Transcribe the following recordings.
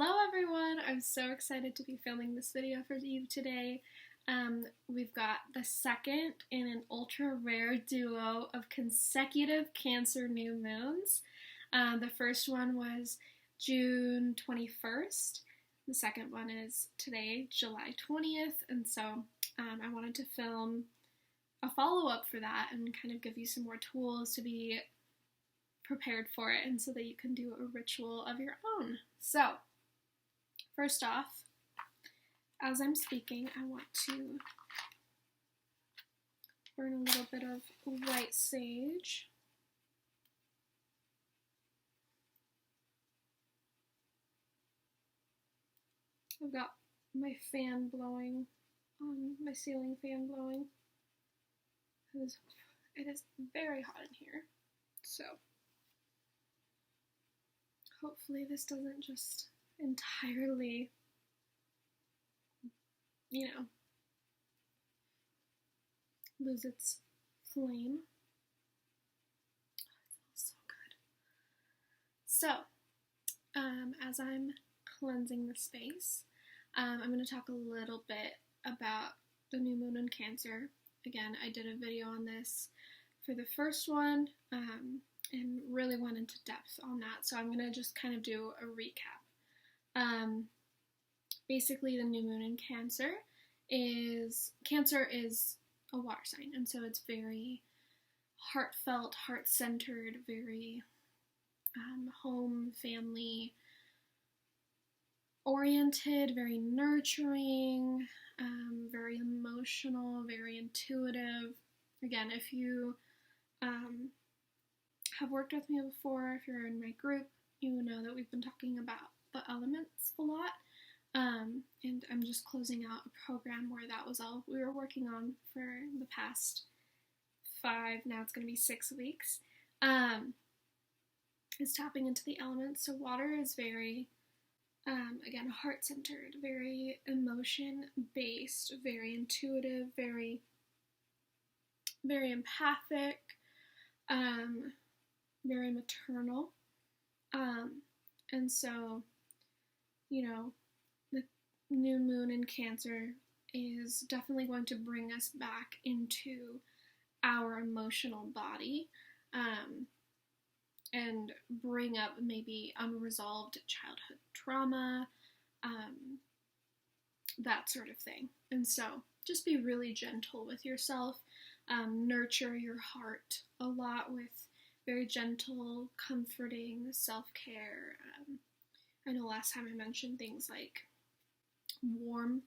Hello everyone! I'm so excited to be filming this video for you today. We've got the second in an ultra rare duo of consecutive Cancer new moons. The first one was June 21st. The second one is today, July 20th, and so I wanted to film a follow-up for that and kind of give you some more tools to be prepared for it and so that you can do a ritual of your own. So, first off, as I'm speaking, I want to burn a little bit of white sage. I've got my fan blowing, my ceiling fan blowing, because it is very hot in here, so hopefully this doesn't just entirely, lose its flame. Oh, it smells so good. So, as I'm cleansing the space, I'm going to talk a little bit about the new moon in Cancer. Again, I did a video on this for the first one, and really went into depth on that, so I'm going to just kind of do a recap. Basically, the new moon in Cancer is a water sign, and so it's very heartfelt, heart-centered, very home, family oriented, very nurturing, very emotional, very intuitive. Again, if you have worked with me before, if you're in my group, you know that we've been talking about the elements a lot. And I'm just closing out a program where that was all we were working on for the past 5, now it's going to be 6 weeks. Is tapping into the elements. So water is very, again, heart-centered, very emotion-based, very intuitive, very empathic, very maternal. And so, the new moon in Cancer is definitely going to bring us back into our emotional body, and bring up maybe unresolved childhood trauma, that sort of thing. And so just be really gentle with yourself, nurture your heart a lot with very gentle, comforting self-care. I know last time I mentioned things like warm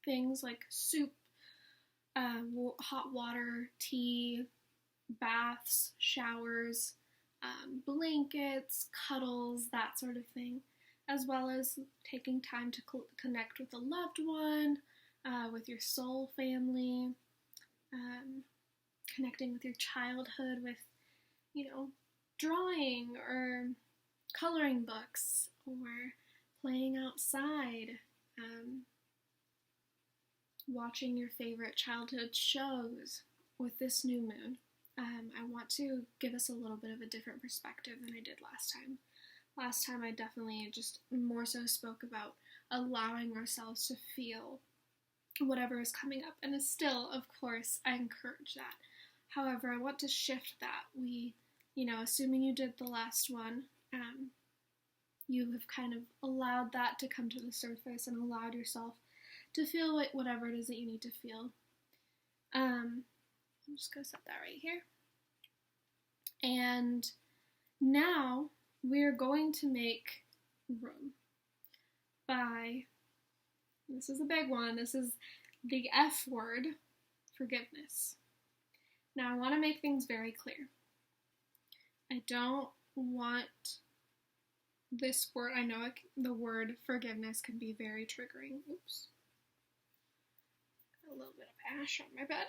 things like soup, hot water, tea, baths, showers, blankets, cuddles, that sort of thing, as well as taking time to connect with a loved one, with your soul family, connecting with your childhood with, drawing or coloring books or playing outside, watching your favorite childhood shows. With this new moon, I want to give us a little bit of a different perspective than I did last time. Last time I definitely just more so spoke about allowing ourselves to feel whatever is coming up, and is still, of course, I encourage that. However, I want to shift that. Assuming you did the last one, you have kind of allowed that to come to the surface and allowed yourself to feel whatever it is that you need to feel. I'm just going to set that right here. And now we're going to make room by, this is a big one, this is the F word, forgiveness. Now I want to make things very clear. I don't want this word, I know the word forgiveness can be very triggering. Oops. A little bit of ash on my bed.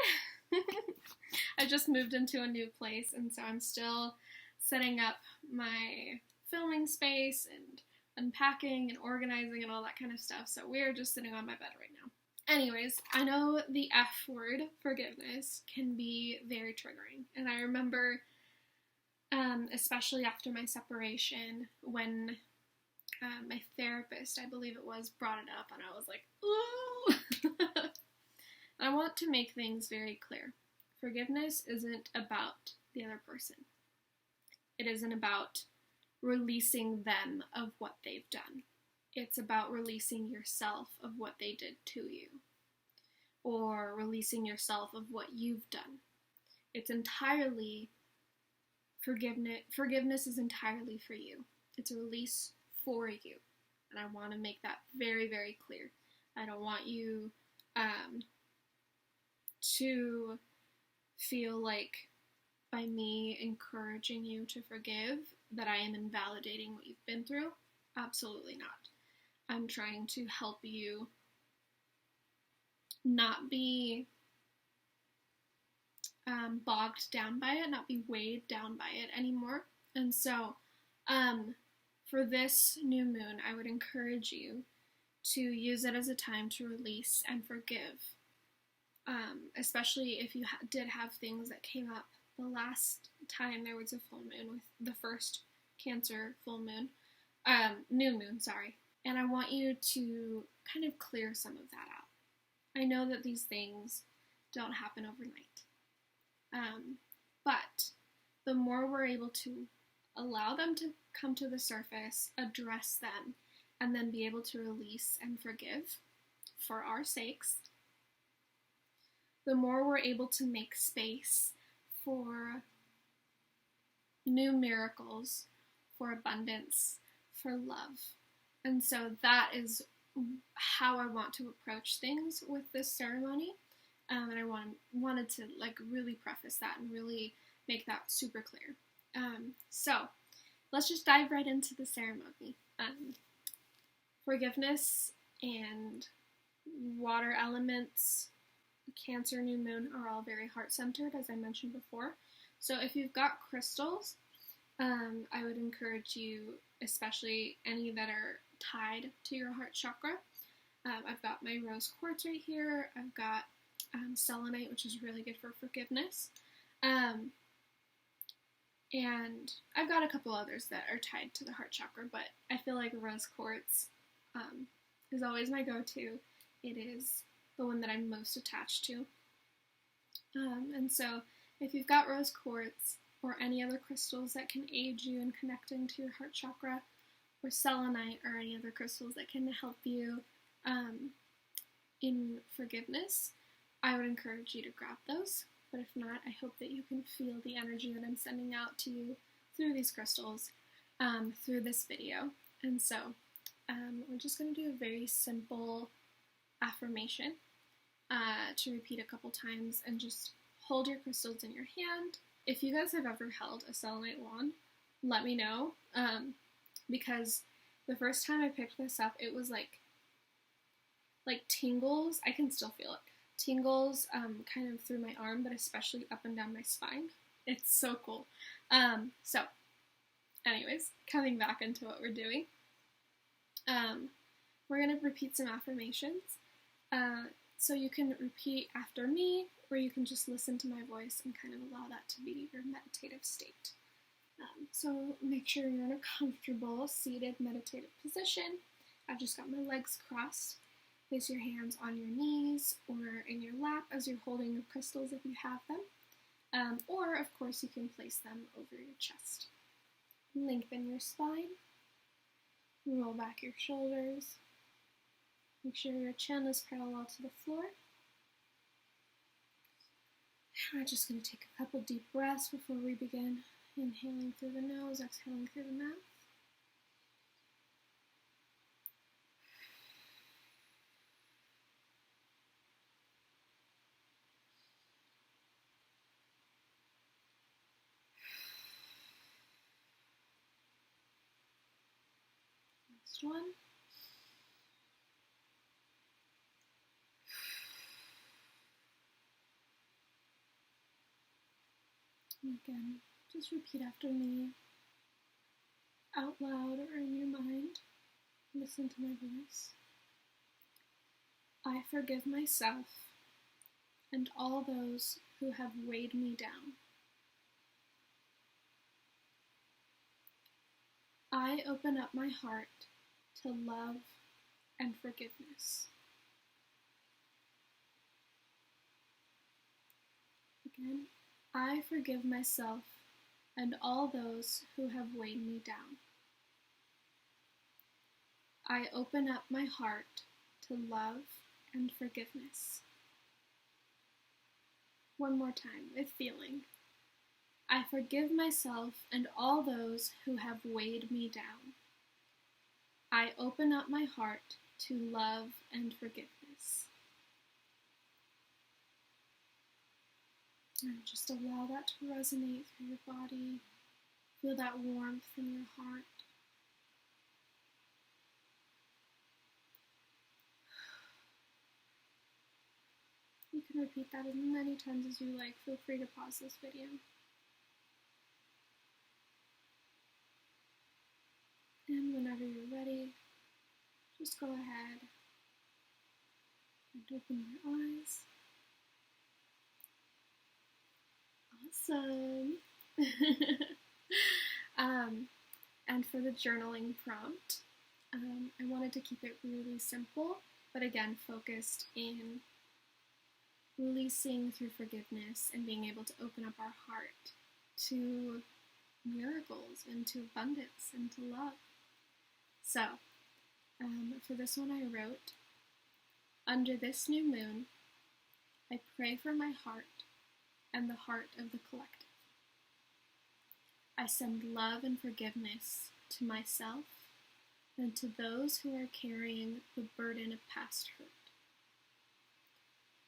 I just moved into a new place, and so I'm still setting up my filming space and unpacking and organizing and all that kind of stuff, so we're just sitting on my bed right now. Anyways, I know the F word, forgiveness, can be very triggering, and I remember, especially after my separation, when my therapist, I believe it was, brought it up, and I was like, ooh! I want to make things very clear. Forgiveness isn't about the other person. It isn't about releasing them of what they've done. It's about releasing yourself of what they did to you, or releasing yourself of what you've done. It's entirely forgiveness is entirely for you. It's a release for you. And I want to make that very, very clear. I don't want you to feel like by me encouraging you to forgive that I am invalidating what you've been through. Absolutely not. I'm trying to help you not be bogged down by it, not be weighed down by it anymore. And so, for this new moon, I would encourage you to use it as a time to release and forgive, especially if you did have things that came up the last time there was a full moon, with the first Cancer full moon, new moon, sorry. And I want you to kind of clear some of that out. I know that these things don't happen overnight. But the more we're able to allow them to come to the surface, address them, and then be able to release and forgive for our sakes, the more we're able to make space for new miracles, for abundance, for love. And so that is how I want to approach things with this ceremony. And I wanted to really preface that and really make that super clear. So let's just dive right into the ceremony. Forgiveness and water elements, Cancer, new moon are all very heart-centered, as I mentioned before. So if you've got crystals, I would encourage you, especially any that are tied to your heart chakra. I've got my rose quartz right here. I've got selenite, which is really good for forgiveness. And I've got a couple others that are tied to the heart chakra, but I feel like rose quartz is always my go-to. It is the one that I'm most attached to. And so if you've got rose quartz or any other crystals that can aid you in connecting to your heart chakra, or selenite or any other crystals that can help you in forgiveness, I would encourage you to grab those. But if not, I hope that you can feel the energy that I'm sending out to you through these crystals, through this video. And so we're just going to do a very simple affirmation to repeat a couple times, and just hold your crystals in your hand. If you guys have ever held a selenite wand, let me know, because the first time I picked this up, it was like tingles. I can still feel it. Tingles kind of through my arm, but especially up and down my spine. It's so cool. So anyways, coming back into what we're doing, we're going to repeat some affirmations. So you can repeat after me, or you can just listen to my voice and kind of allow that to be your meditative state. So make sure you're in a comfortable seated meditative position. I've just got my legs crossed. Place your hands on your knees or in your lap as you're holding the crystals if you have them. Or, of course, you can place them over your chest. Lengthen your spine. Roll back your shoulders. Make sure your chin is parallel to the floor. We're just going to take a couple deep breaths before we begin. Inhaling through the nose, exhaling through the mouth. Next one. And again, just repeat after me, out loud or in your mind. Listen to my voice. I forgive myself and all those who have weighed me down. I open up my heart to love and forgiveness. Again, I forgive myself and all those who have weighed me down. I open up my heart to love and forgiveness. One more time, with feeling. I forgive myself and all those who have weighed me down. I open up my heart to love and forgiveness. And just allow that to resonate through your body. Feel that warmth in your heart. You can repeat that as many times as you like. Feel free to pause this video. And whenever you're ready, just go ahead and open your eyes. Awesome. And for the journaling prompt, I wanted to keep it really simple, but again, focused in releasing through forgiveness and being able to open up our heart to miracles and to abundance and to love. So, for this one I wrote, under this new moon, I pray for my heart and the heart of the collective. I send love and forgiveness to myself and to those who are carrying the burden of past hurt.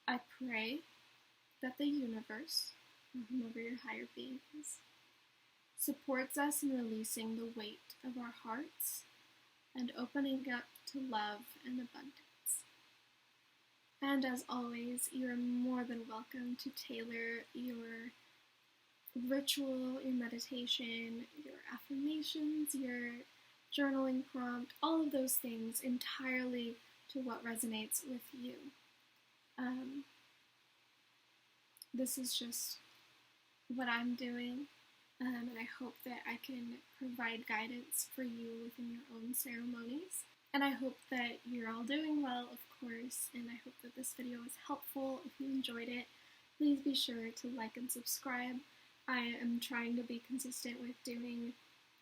I pray that the universe, or whomever your higher being is, supports us in releasing the weight of our hearts and opening up to love and abundance. And as always, you are more than welcome to tailor your ritual, your meditation, your affirmations, your journaling prompt, all of those things entirely to what resonates with you. This is just what I'm doing, and I hope that I can provide guidance for you within your own ceremonies. And I hope that you're all doing well, of course, and I hope that this video was helpful. If you enjoyed it, please be sure to like and subscribe. I am trying to be consistent with doing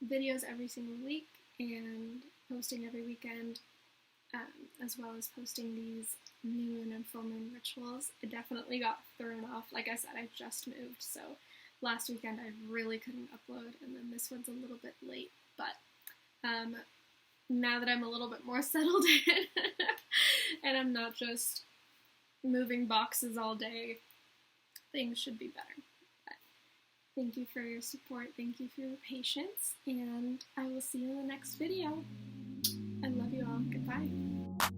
videos every single week and posting every weekend, as well as posting these new moon and full moon rituals. It definitely got thrown off. Like I said, I just moved, so last weekend I really couldn't upload, and then this one's a little bit late, but now that I'm a little bit more settled in and I'm not just moving boxes all day, things should be better. But thank you for your support, thank you for your patience, and I will see you in the next video. I love you all. Goodbye.